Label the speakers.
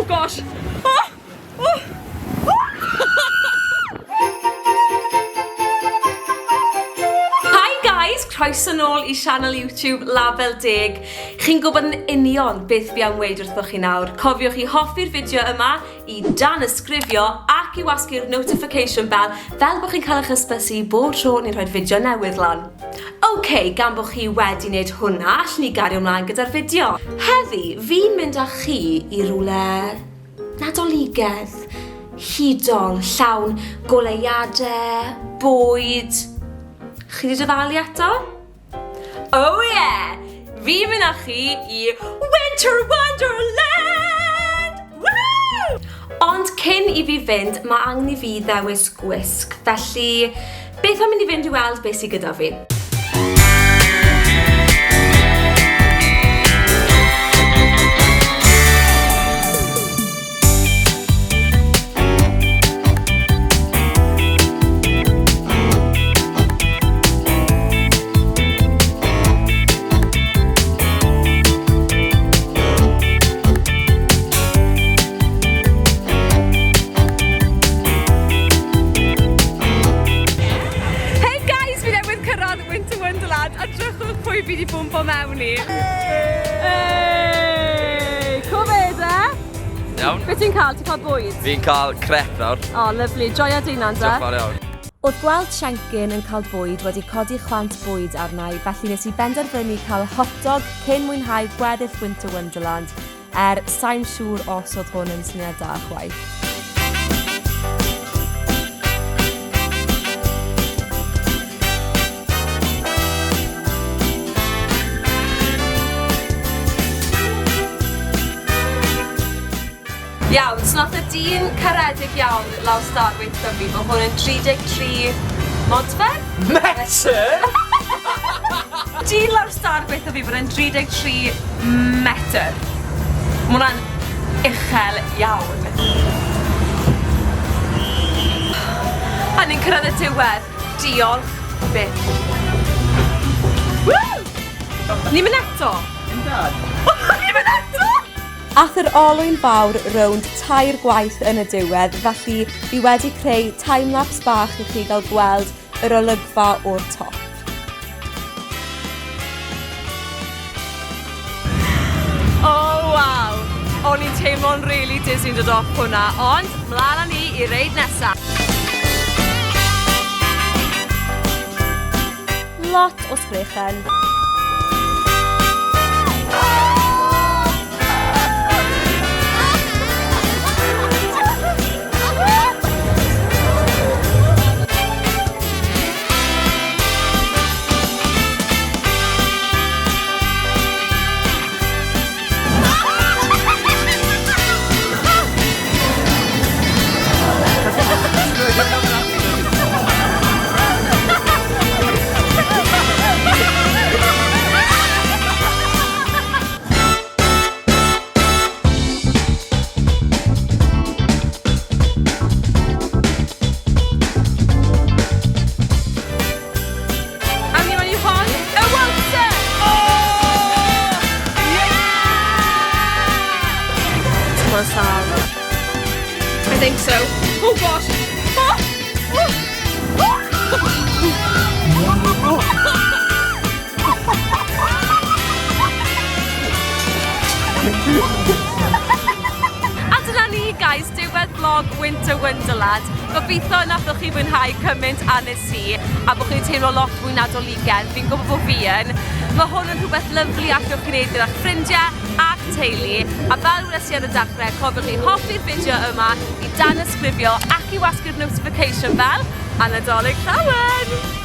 Speaker 1: gosh! Croeso nôl I sianel YouTube Label Deg. Chi'n gwybod yn union beth fi am weid wrthoch chi nawr. Cofiwch I hoffi'r fideo yma I danysgrifio ac I wasgu'r notification bell fel bod chi'n cael eich ysbysu bob tro ni'n rhoi'r fideo newydd lan. OK, gan bod chi wedi wneud hwnna, allan ni gario ymlaen gyda'r fideo. Heddi, fi'n mynd â chi I rwle Nadoligaidd, hudol, llawn goleuadau, bwyd. Chi wedi dyfalu eto? Oh yeah! Fi'n mynd â chi I Winter Wonderland! Woo! Ond cyn I fi fynd, mae angen I fi ddewis gwisg. Felly, beth am mynd I fynd I weld beth sydd gyda fi? Fi di bwmpo mewn I. Cofed
Speaker 2: Iawn.
Speaker 1: Be ti'n cael? Ti'n cael bwyd?
Speaker 2: Fi'n cael crep nawr.
Speaker 1: O, lyflu. Joia dinan, da?
Speaker 2: Diolch fawr iawn.
Speaker 1: Oedd gweld Siencyn yn cael bwyd wedi codi chwant bwyd arna I, felly nes I benderfynu cael hotdog cyn mwynhau gweddill Winter Wonderland, sa'n siŵr os oedd hwn yn syniad da chwaith. Iawn, so nath y dyn caredig iawn lawr star weithio fi, bod hwn yn 33 modfer?
Speaker 2: Metr?
Speaker 1: Dyn lawr star weithio fi bod yn 33 metr. Mae hwnna'n uchel iawn. A ni'n cyrraedd y diwedd. Diolch byth. Woo! Ni'n mynd eto? Ni'n mynd eto? Ath yr olwyn fawr rownd 3 gwaith yn y diwedd, felly fi wedi creu time-lapse bach I chi gael gweld yr olygfa o'r top. Oh wow! O'n i'n teimlo'n really dizzy'n dod off hwnna, ond mlaen â ni I reid nesa. Lot o sgrechen. I think so. Oh gosh! A dyna ni guys, diwedd vlog Winter Wonderland. Gobeithio nathoch chi fwynhau cymaint a nes I, a bod chi'n teimlo lot mwy Nadoligaidd. Fi'n gwybod bod fi yn. Mae hwn yn rhywbeth lyflu allwch chi wneud gyda'ch ffrindiau ac teulu. A fel wnes I ar y dechrau, cofiwch chi hoffi'r fideo yma I danysgrifio ac I wasgu'r notification bell a Nadolig llawen!